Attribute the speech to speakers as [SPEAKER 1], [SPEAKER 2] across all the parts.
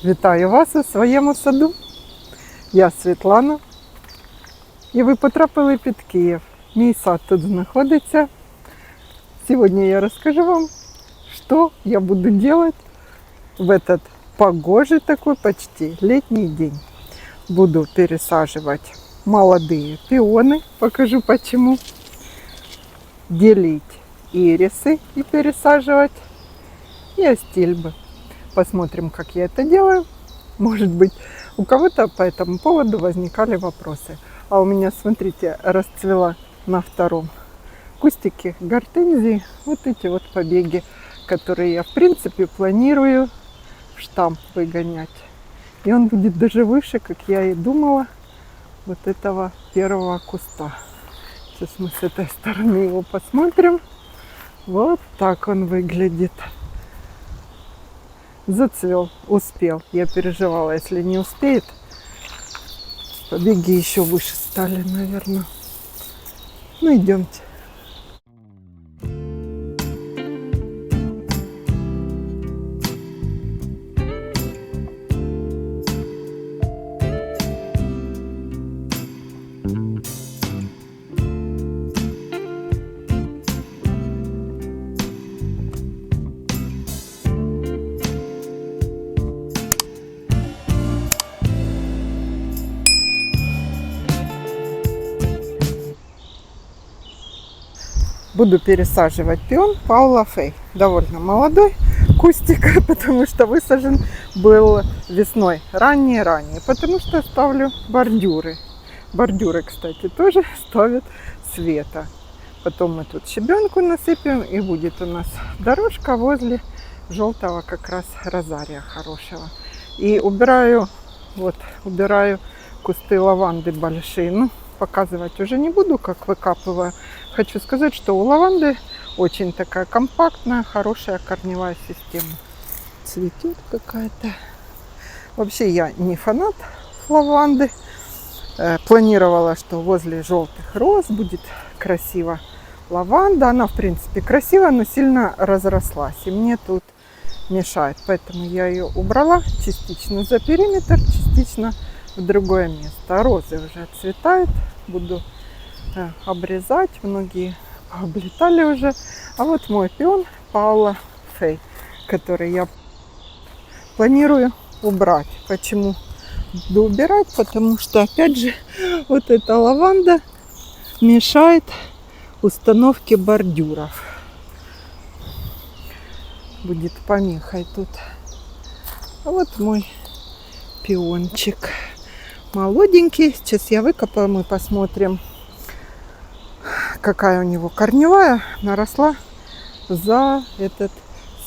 [SPEAKER 1] Вітаю вас у своєму саду. Я Світлана. І ви потрапили під Київ. Мій сад тут знаходиться. Сегодня я расскажу вам, что я буду делать в этот погожий такой почти летний день. Буду пересаживать молодые пионы, покажу почему. Делить ирисы и пересаживать. И астильбы. Посмотрим, как я это делаю. Может быть, у кого-то по этому поводу возникали вопросы. А у меня, смотрите, расцвела на втором кустике гортензии вот эти вот побеги, которые я, в принципе, планирую в штамп выгонять. И он будет даже выше, как я и думала, вот этого первого куста. Сейчас мы с этой стороны его посмотрим. Вот так он выглядит. Зацвел, успел. Я переживала, если не успеет. Побеги еще выше стали, наверное. Ну, идемте. Буду пересаживать пион Паула Фей. Довольно молодой кустик, потому что высажен был весной, ранее. Потому что ставлю бордюры. Бордюры, кстати, тоже ставят Света. Потом мы тут щебенку насыпем, и будет у нас дорожка возле желтого как раз розария хорошего. И убираю кусты лаванды большие. Ну, показывать уже не буду, как выкапываю. Хочу сказать, что у лаванды очень такая компактная, хорошая корневая система. Цветет какая-то. Вообще я не фанат лаванды. Планировала, что возле желтых роз будет красиво лаванда. Она, в принципе, красивая, но сильно разрослась. И мне тут мешает. Поэтому я ее убрала частично за периметр, частично в другое место. Розы уже отцветают. Буду обрезать. Многие облетали уже. А вот мой пион Паула Фей, который я планирую убрать. Почему буду убирать? Потому что, опять же, вот эта лаванда мешает установке бордюров. Будет помехой тут. А вот мой пиончик. Молоденький. Сейчас я выкопаю, мы посмотрим, какая у него корневая наросла за этот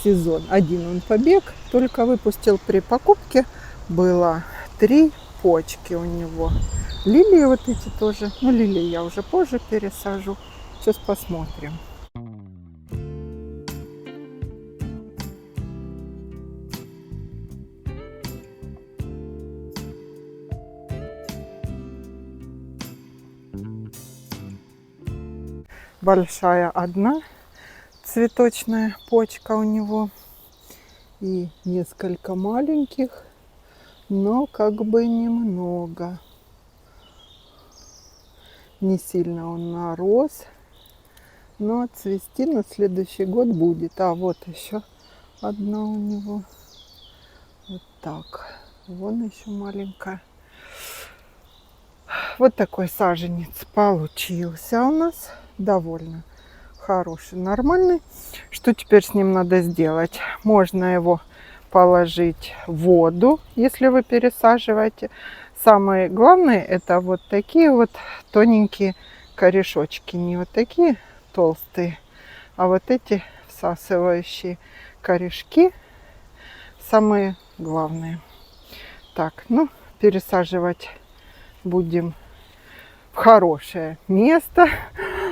[SPEAKER 1] сезон. Один он побег, только выпустил при покупке. Было 3 почки у него. Лилии вот эти тоже. Ну, лилии я уже позже пересажу. Сейчас посмотрим. Большая одна цветочная почка у него и несколько маленьких, но как бы немного. Не сильно он нарос, но цвести на следующий год будет. А вот еще одна у него. Вот так. Вон еще маленькая. Вот такой саженец получился у нас. Довольно хороший, нормальный. Что теперь с ним надо сделать? Можно его положить в воду, если вы пересаживаете. Самое главное, это вот такие вот тоненькие корешочки. Не вот такие толстые, а вот эти всасывающие корешки. Самые главные. Так, ну, пересаживать будем в хорошее место.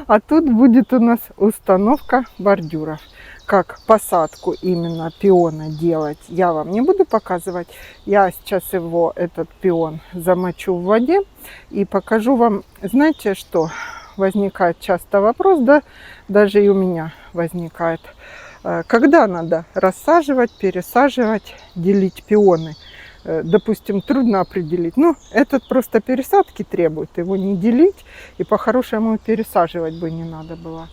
[SPEAKER 1] А тут будет у нас установка бордюров. Как посадку именно пиона делать, я вам не буду показывать. Я сейчас этот пион замочу в воде и покажу вам. Знаете что? Возникает часто вопрос, да, даже и у меня возникает. Когда надо рассаживать, пересаживать, делить пионы? допустим, трудно определить. Ну, этот просто пересадки требует, его не делить, и по-хорошему пересаживать бы не надо было.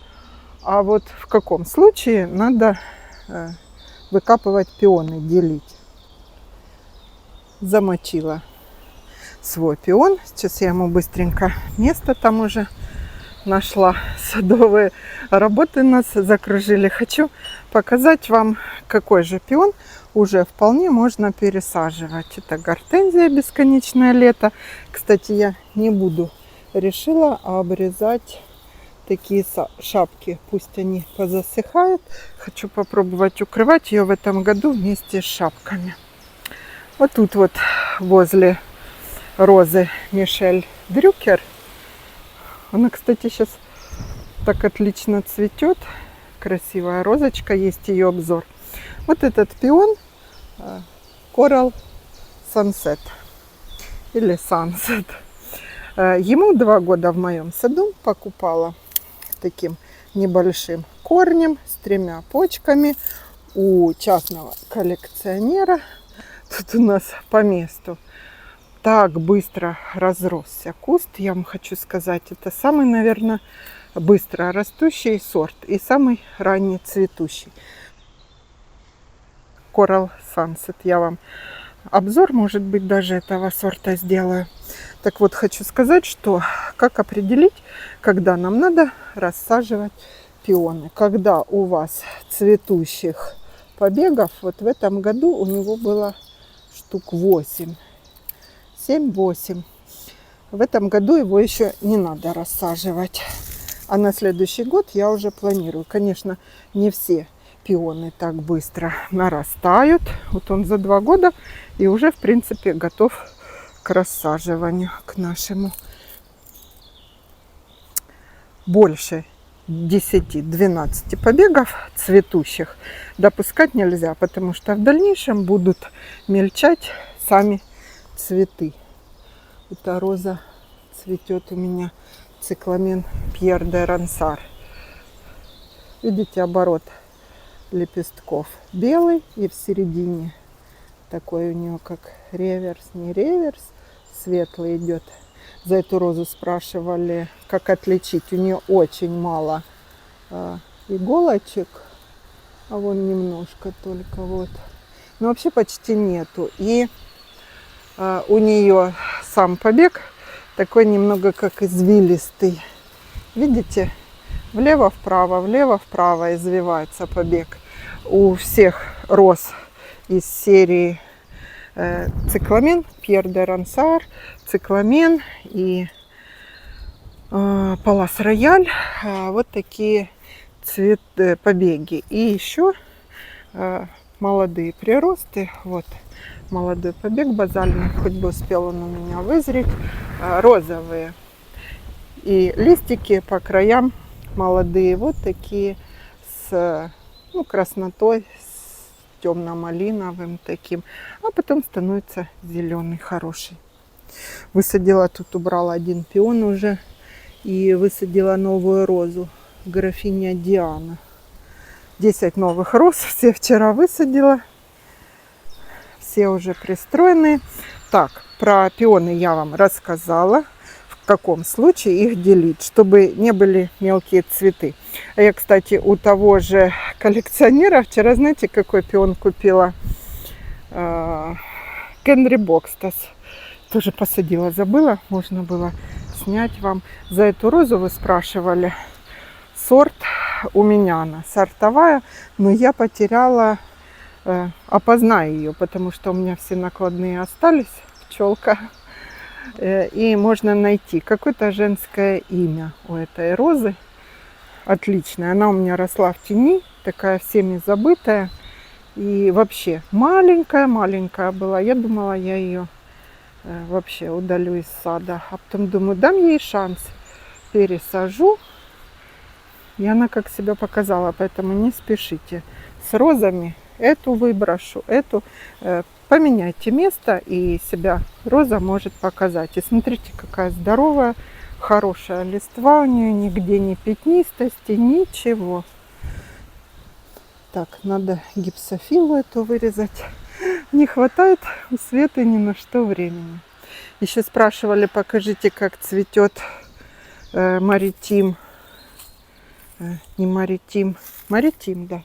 [SPEAKER 1] А вот в каком случае надо выкапывать пионы, делить. Замочила свой пион. Сейчас я ему быстренько место там уже нашла. Садовые работы нас закружили. Хочу показать вам, какой же пион уже вполне можно пересаживать. Это гортензия бесконечное лето. Кстати, я не буду, решила обрезать такие шапки. Пусть они позасыхают. Хочу попробовать укрывать ее в этом году вместе с шапками. Вот тут вот возле розы Мишель Дрюкер. Она, кстати, сейчас так отлично цветет. Красивая розочка, есть ее обзор. Вот этот пион Coral Sunset или Sunset. Ему 2 года в моем саду, покупала таким небольшим корнем с 3 почками у частного коллекционера. Тут у нас по месту. Так быстро разросся куст, я вам хочу сказать, это самый, наверное, быстро растущий сорт и самый ранний цветущий. Coral Sunset. Я вам обзор, может быть, даже этого сорта сделаю. Так вот, хочу сказать, что как определить, когда нам надо рассаживать пионы. Когда у вас цветущих побегов, вот в этом году у него было штук 8. 7-8. В этом году его еще не надо рассаживать. А на следующий год я уже планирую. Конечно, не все пионы так быстро нарастают. Вот он за 2 года и уже, в принципе, готов к рассаживанию, к нашему. Больше 10-12 побегов цветущих допускать нельзя, потому что в дальнейшем будут мельчать сами цветы. Эта роза цветет у меня, цикламен Пьер де Рансар. Видите, оборот лепестков белый, и в середине такой у нее как реверс, не реверс, светлый идет. За эту розу спрашивали, как отличить. У нее очень мало иголочек, а вон немножко только вот. Но вообще почти нету. И у нее сам побег такой немного как извилистый. Видите? Влево-вправо извивается побег. У всех роз из серии цикламен, Пьер де Рансар, цикламен и Палас Рояль. Вот такие побеги. И еще молодые приросты. Вот молодой побег базальный, хоть бы успел он у меня вызреть. Розовые. И листики по краям молодые, вот такие с краснотой, с темно-малиновым таким. А потом становится зеленый, хороший. Высадила, тут убрала 1 пион уже. И высадила новую розу. Графиня Диана. 10 новых роз. Все вчера высадила. Все уже пристроенные. Так, про пионы я вам рассказала. В каком случае их делить, чтобы не были мелкие цветы. А я, кстати, у того же коллекционера вчера, знаете, какой пион купила? Генри Бокстас. Тоже посадила, забыла. Можно было снять вам. За эту розу вы спрашивали. Сорт у меня она сортовая, но я потеряла, опознаю ее, потому что у меня все накладные остались. Пчелка. И можно найти какое-то женское имя у этой розы. Отличная. Она у меня росла в тени, такая всеми забытая. И вообще маленькая была. Я думала, я ее вообще удалю из сада. А потом думаю, дам ей шанс. Пересажу. И она как себя показала, поэтому не спешите. С розами эту выброшу, эту поменяйте место, и себя роза может показать. И смотрите, какая здоровая, хорошая листва у нее, нигде не пятнистости, ничего. Так, надо гипсофилу эту вырезать. Не хватает у Светы ни на что времени. Еще спрашивали, покажите, как цветет маритим. Не маритим. Маритим, да.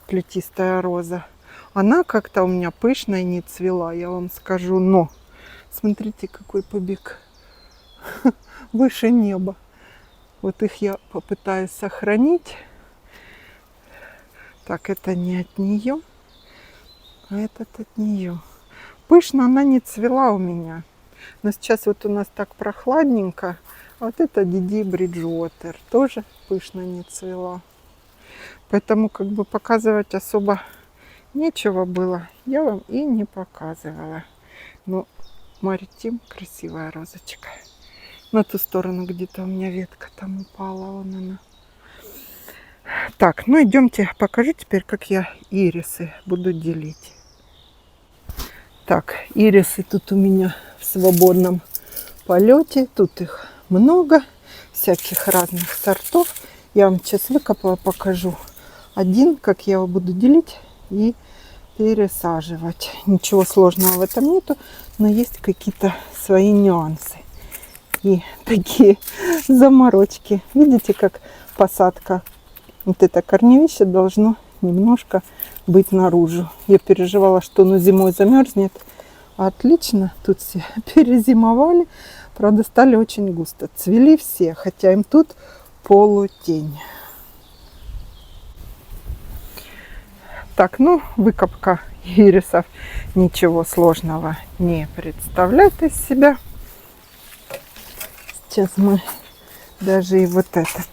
[SPEAKER 1] Плетистая роза. Она как-то у меня пышная не цвела, я вам скажу. Но смотрите, какой побег. Выше неба. Вот их я попытаюсь сохранить. Так, это не от нее, а этот от нее. Пышно она не цвела у меня. Но сейчас вот у нас так прохладненько. А вот это Диди Бриджуотер тоже пышно не цвела. Поэтому как бы показывать особо нечего было. Я вам и не показывала. Но маритим красивая розочка. На ту сторону где-то у меня ветка там упала. Вон она. Так, ну идемте, покажу теперь, как я ирисы буду делить. Так, ирисы тут у меня в свободном полете. Тут их много, всяких разных сортов. Я вам сейчас выкопаю, покажу один, как я его буду делить и пересаживать. Ничего сложного в этом нету, но есть какие-то свои нюансы и такие заморочки. Видите, как посадка, вот это корневище должно немножко быть наружу. Я переживала, что оно зимой замерзнет. Отлично, тут все перезимовали. Правда, стали очень густо. Цвели все, хотя им тут полутень. Так, ну, выкопка ирисов ничего сложного не представляет из себя. Сейчас мы даже и вот этот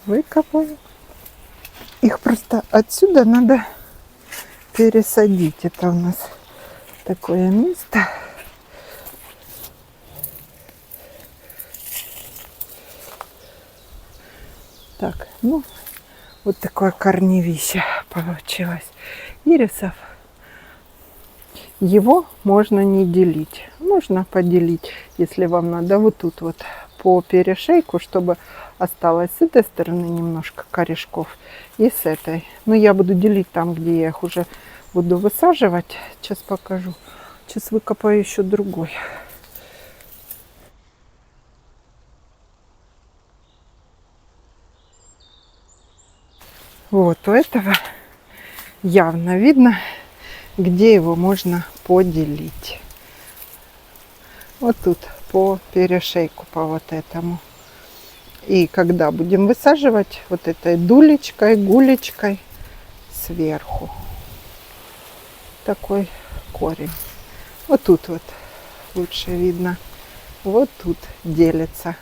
[SPEAKER 1] выкопаем. Их просто отсюда надо пересадить. Это у нас такое место. Так, ну, вот такое корневище получилось ирисов. Его можно не делить. Можно поделить, если вам надо, вот тут вот по перешейку, чтобы осталось с этой стороны немножко корешков и с этой. Но я буду делить там, где я их уже буду высаживать. Сейчас покажу. Сейчас выкопаю еще другой. Вот у этого явно видно, где его можно поделить. Вот тут по перешейку, по вот этому. И когда будем высаживать, вот этой дулечкой, гулечкой сверху. Такой корень. Вот тут вот лучше видно. Вот тут делятся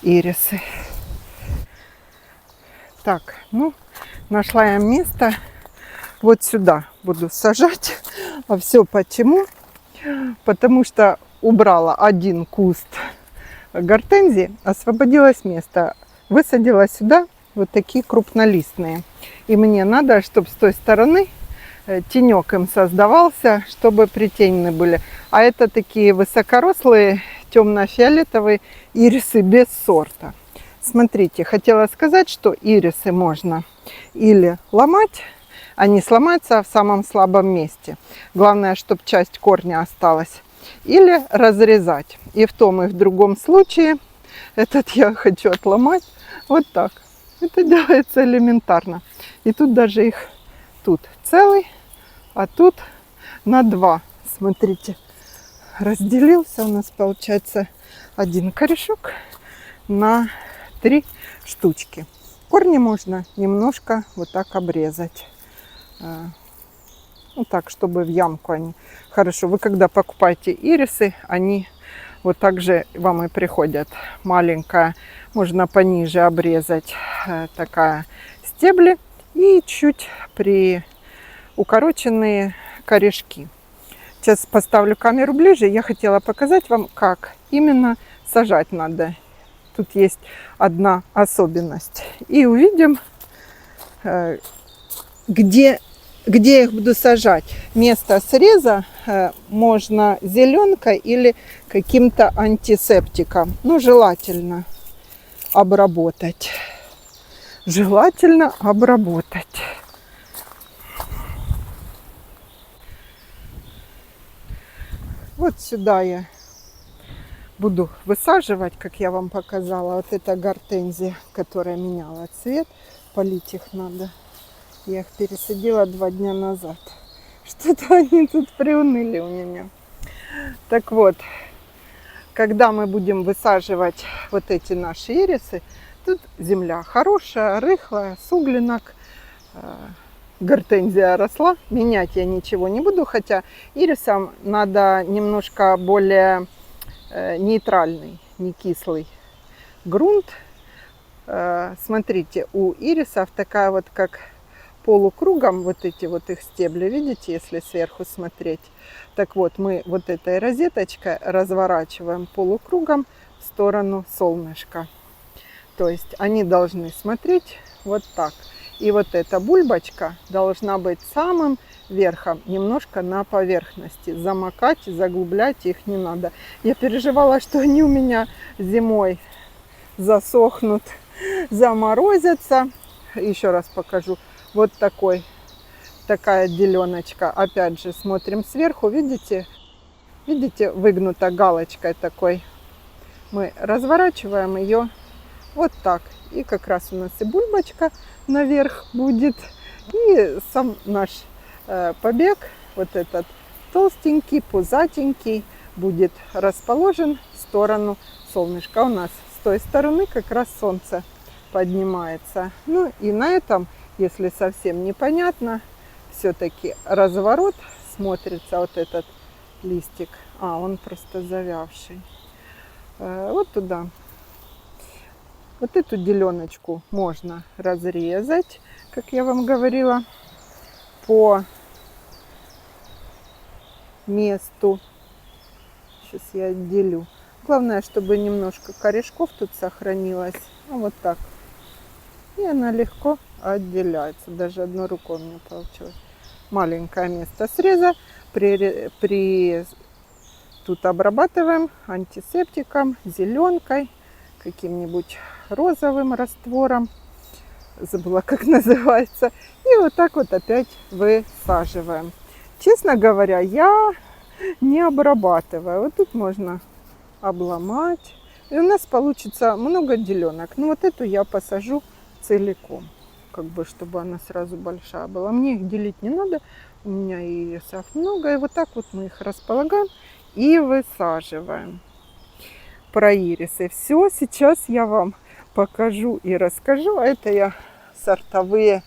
[SPEAKER 1] ирисы. Так, ну, нашла я место. Вот сюда буду сажать. А все почему? Потому что убрала один куст гортензии, освободилось место. Высадила сюда вот такие крупнолистные. И мне надо, чтобы с той стороны тенек им создавался, чтобы притенены были. А это такие высокорослые, темно-фиолетовые ирисы без сорта. Смотрите, хотела сказать, что ирисы можно или ломать, они сломаются в самом слабом месте. Главное, чтобы часть корня осталась. Или разрезать. И в том и в другом случае этот я хочу отломать вот так. Это делается элементарно. И тут даже их тут целый, а тут на два. Смотрите, разделился у нас, получается, один корешок на 3 штучки. Корни можно немножко вот так обрезать. Ну так, чтобы в ямку они. Хорошо, вы когда покупаете ирисы, они вот так же вам и приходят. Маленькая, можно пониже обрезать такая стебли и чуть укороченные корешки. Сейчас поставлю камеру ближе. Я хотела показать вам, как именно сажать надо. Тут есть одна особенность. И увидим, где я их буду сажать. Место среза можно зеленкой или каким-то антисептиком. Ну, желательно обработать. Желательно обработать. Вот сюда я буду высаживать, как я вам показала. Вот это гортензия, которая меняла цвет. Полить их надо. Я их пересадила 2 дня назад. Что-то они тут приуныли у меня. Так вот, когда мы будем высаживать вот эти наши ирисы, тут земля хорошая, рыхлая, с углинок. Гортензия росла. Менять я ничего не буду, хотя ирисам надо немножко более нейтральный, не кислый грунт. Смотрите, у ирисов такая вот как полукругом вот эти вот их стебли, видите, если сверху смотреть. Так вот, мы вот этой розеточкой разворачиваем полукругом в сторону солнышка. То есть они должны смотреть вот так. И вот эта бульбочка должна быть самым верхом, немножко на поверхности. Замокать, заглублять их не надо. Я переживала, что они у меня зимой засохнут, заморозятся. Еще раз покажу. Вот такая деленочка. Опять же, смотрим сверху. Видите, выгнута галочкой такой. Мы разворачиваем ее вот так. И как раз у нас и бульбочка наверх будет. И сам наш побег, вот этот толстенький, пузатенький, будет расположен в сторону солнышка. У нас с той стороны как раз солнце поднимается. Ну и на этом, если совсем непонятно, все-таки разворот смотрится вот этот листик. Он просто завявший. Вот туда. Вот эту деленочку можно разрезать, как я вам говорила, по месту. Сейчас я отделю. Главное, чтобы немножко корешков тут сохранилось. Вот так. И она легко отделяется. Даже одной рукой у меня получилось. Маленькое место среза. Тут обрабатываем антисептиком, зеленкой, каким-нибудь розовым раствором. Забыла, как называется. И вот так вот опять высаживаем. Честно говоря, я не обрабатываю. Вот тут можно обломать. И у нас получится много деленок. Но вот эту я посажу целиком. Как бы, чтобы она сразу большая была. Мне их делить не надо. У меня ирисов много. И вот так вот мы их располагаем и высаживаем. Про ирисы все. Сейчас я вам покажу и расскажу. Это я сортовые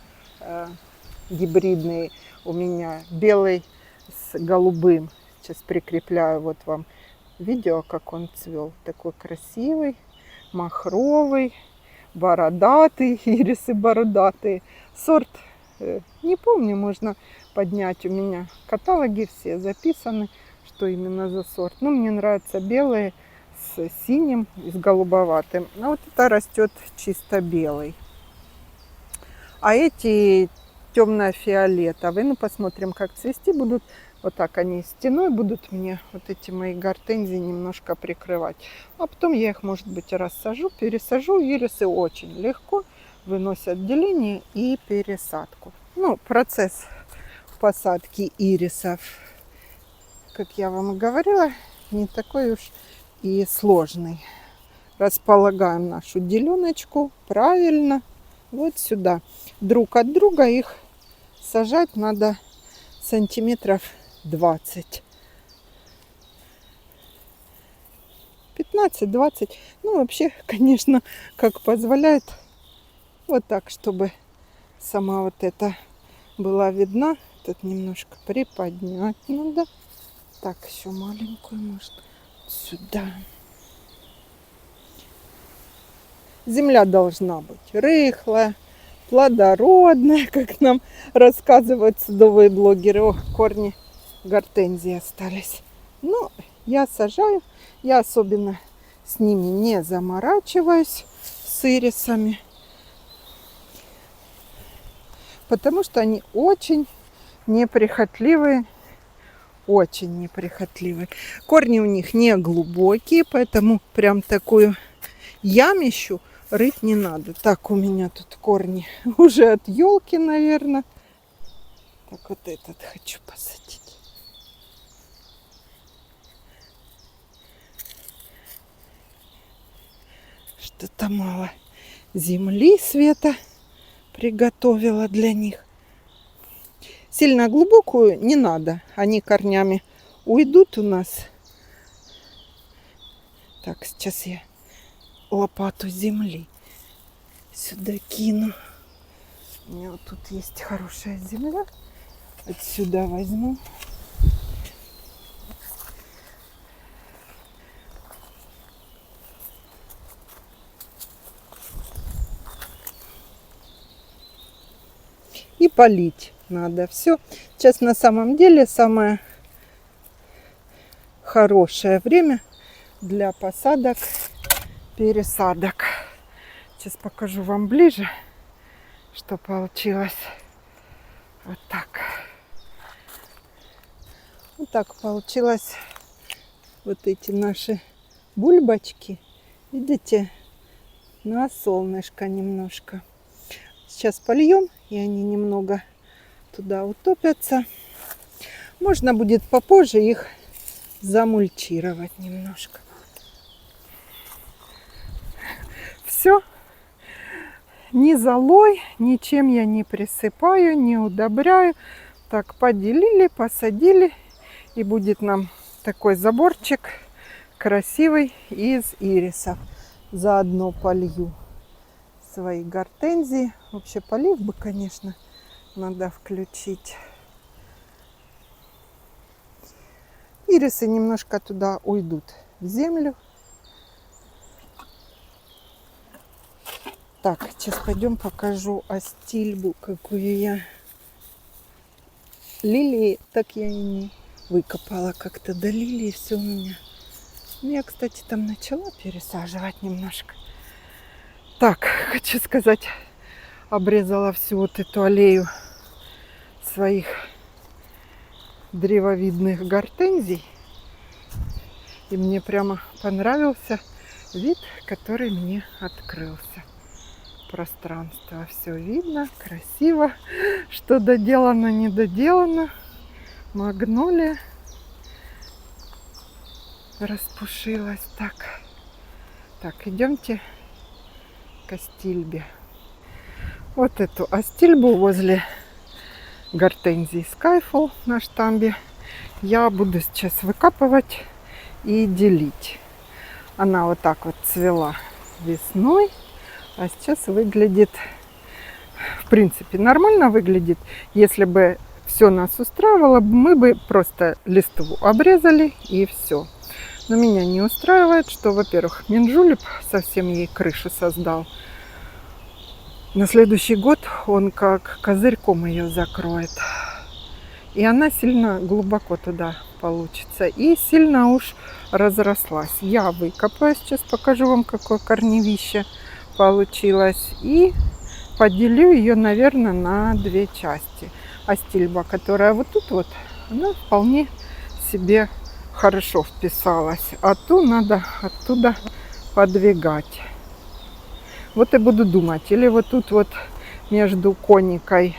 [SPEAKER 1] гибридные. У меня белый с голубым. Сейчас прикрепляю вот вам видео, как он цвел. Такой красивый, махровый, бородатый. Ирисы бородатые. Сорт не помню, можно поднять. У меня каталоги все записаны, что именно за сорт. Но мне нравятся белые с синим и с голубоватым. А вот это растет чисто белый. А эти темно-фиолетовые. Ну, посмотрим, как цвести будут. Вот так они стеной будут мне вот эти мои гортензии немножко прикрывать. А потом я их, может быть, рассажу, пересажу. Ирисы очень легко выносят деление и пересадку. Ну, процесс посадки ирисов, как я вам и говорила, не такой уж и сложный. Располагаем нашу деленочку правильно вот сюда. Друг от друга их сажать надо сантиметров 20. 15-20. Ну, вообще, конечно, как позволяет. Вот так, чтобы сама вот эта была видна. Тут немножко приподнять надо. Так, еще маленькую, может, сюда. Земля должна быть рыхлая, плодородная, как нам рассказывают садовые блогеры. О, корни гортензии остались. Но я сажаю. Я особенно с ними не заморачиваюсь, с ирисами. Потому что они очень неприхотливые. Очень неприхотливые. Корни у них не глубокие, поэтому прям такую ямищу рыть не надо. Так, у меня тут корни уже от елки, наверное. Так, вот этот хочу посадить. что-то мало земли Света приготовила для них. Сильно глубокую не надо. Они корнями уйдут у нас. Так, сейчас я лопату земли сюда кину. У меня вот тут есть хорошая земля. Отсюда возьму. И полить надо все. Сейчас на самом деле самое хорошее время для посадок, пересадок. Сейчас покажу вам ближе, что получилось. Вот так. Вот так получилось. Вот эти наши бульбочки. Видите, на солнышко немножко. Сейчас польем, и они немного туда утопятся. Можно будет попозже их замульчировать немножко. Все. Ни золой, ничем я не присыпаю, не удобряю. Так, поделили, посадили. И будет нам такой заборчик красивый из ирисов. Заодно полью свои гортензии. Вообще полив бы, конечно, надо включить. Ирисы немножко туда уйдут в землю. Так, сейчас пойдем покажу астильбу, какую я. Лилии так я и не выкопала как-то до лилии все у меня. Я, кстати, там начала пересаживать немножко. Так, хочу сказать, обрезала всю вот эту аллею своих древовидных гортензий. И мне прямо понравился вид, который мне открылся. Пространство все видно, красиво. Что доделано, не доделано. Магнолия распушилась. Так, идемте к астильбе. Вот эту астильбу возле гортензии Skyfall на штамбе я буду сейчас выкапывать и делить. Она вот так вот цвела весной, а сейчас выглядит, в принципе, нормально выглядит. Если бы все нас устраивало, мы бы просто листву обрезали и все. Но меня не устраивает, что, во-первых, минжулип совсем ей крышу создал. На следующий год он как козырьком ее закроет. И она сильно глубоко туда получится. И сильно уж разрослась. Я выкопаю. Сейчас покажу вам, какое корневище получилось. И поделю ее, наверное, на две части. Астильба, которая вот тут вот, она вполне себе хорошо вписалась. А ту надо оттуда подвигать. Вот и буду думать. Или вот тут вот между коникой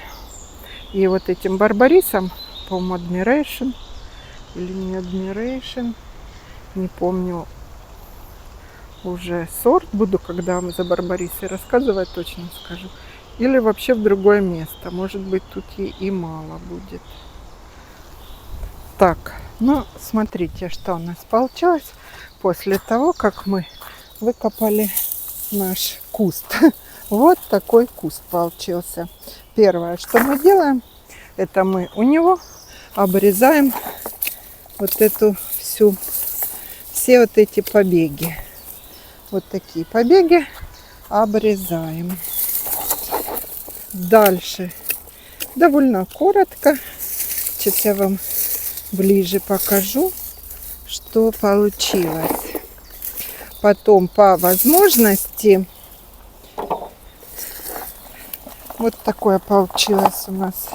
[SPEAKER 1] и вот этим барбарисом, по-моему, Admiration или не Admiration, не помню уже сорт. Буду, когда вам за барбарисы рассказывать, точно скажу. Или вообще в другое место. Может быть, тут и мало будет. Так, ну, смотрите, что у нас получилось после того, как мы выкопали наш куст. Вот такой куст получился. Первое, что мы делаем, это мы у него обрезаем вот эту все вот эти побеги. Вот такие побеги обрезаем. Дальше довольно коротко. Сейчас я вам ближе покажу, что получилось. Потом по возможности вот такое получилось у нас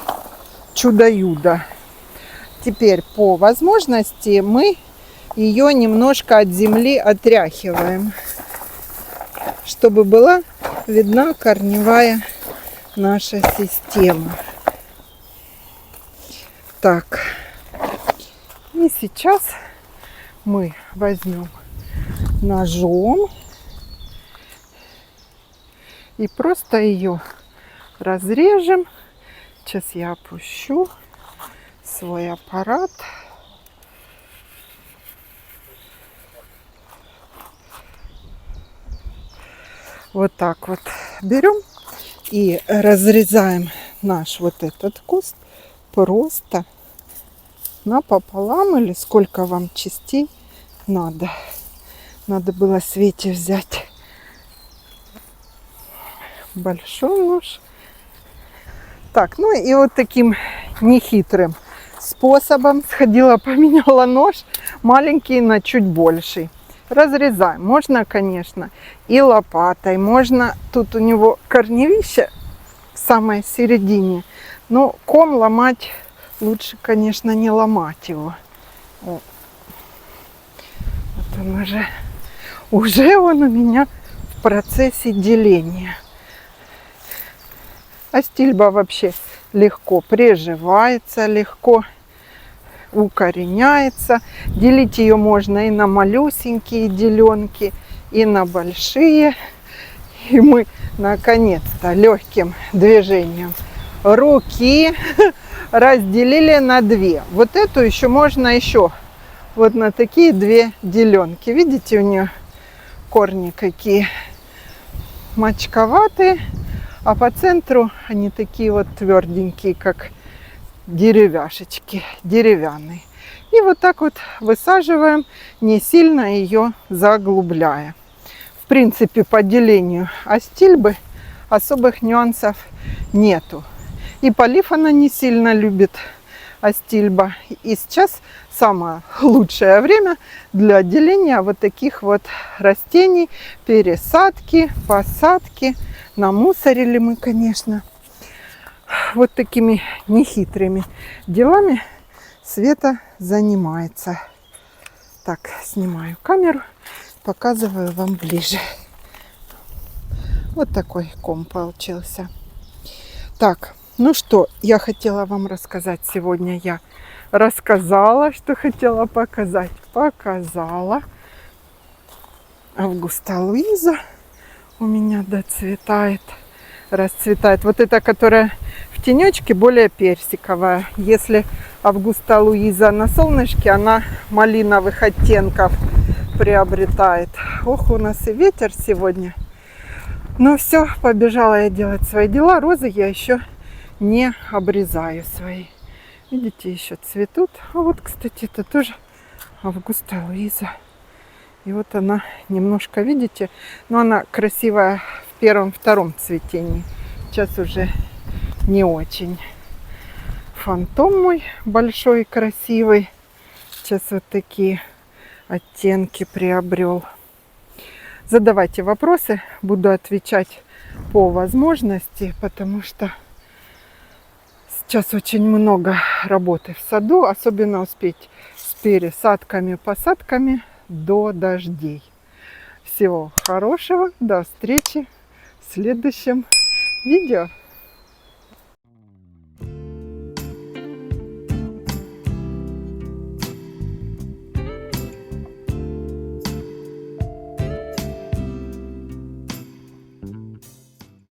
[SPEAKER 1] чудо-юдо. Теперь по возможности мы ее немножко от земли отряхиваем, чтобы была видна корневая наша система. Так, и сейчас мы возьмем ножом И просто ее разрежем. Сейчас я опущу свой аппарат. Вот так вот берем и разрезаем наш вот этот куст просто напополам, или сколько вам частей надо. Надо было Свете взять большой нож. Так, ну и вот таким нехитрым способом сходила, поменяла нож маленький на чуть больший. Разрезаем. Можно, конечно, и лопатой. Можно, тут у него корневище в самой середине. Но ком ломать лучше, конечно, не ломать его. Вот он уже он у меня в процессе деления. Астильба вообще легко приживается, легко укореняется. Делить ее можно и на малюсенькие деленки, и на большие. И мы наконец-то легким движением руки разделили на две. Вот эту еще можно еще вот на такие две деленки. Видите, у нее корни какие мочковатые, а по центру они такие вот тверденькие, как деревяшечки, деревянные. И вот так вот высаживаем, не сильно ее заглубляя. В принципе, по делению астильбы особых нюансов нету. И полив она не сильно любит, астильба. И сейчас самое лучшее время для деления вот таких вот растений, пересадки, посадки. Намусорили мы, конечно. Вот такими нехитрыми делами Света занимается. Так, снимаю камеру, показываю вам ближе. Вот такой ком получился. Так, ну что, я хотела вам рассказать сегодня. Я рассказала, что хотела показать. Показала. Августа Луиза у меня доцветает, расцветает. Вот эта, которая в тенечке, более персиковая. Если Августа Луиза на солнышке, она малиновых оттенков приобретает. Ох, у нас и ветер сегодня. Ну все, побежала я делать свои дела. Розы я еще не обрезаю свои. Видите, еще цветут. А вот, кстати, это тоже Августа Луиза. И вот она немножко, видите, но она красивая в первом-втором цветении. Сейчас уже не очень. Фантом мой большой, красивый. Сейчас вот такие оттенки приобрел. Задавайте вопросы, буду отвечать по возможности, потому что сейчас очень много работы в саду, особенно успеть с пересадками, посадками до дождей. Всего хорошего, до встречи в следующем видео.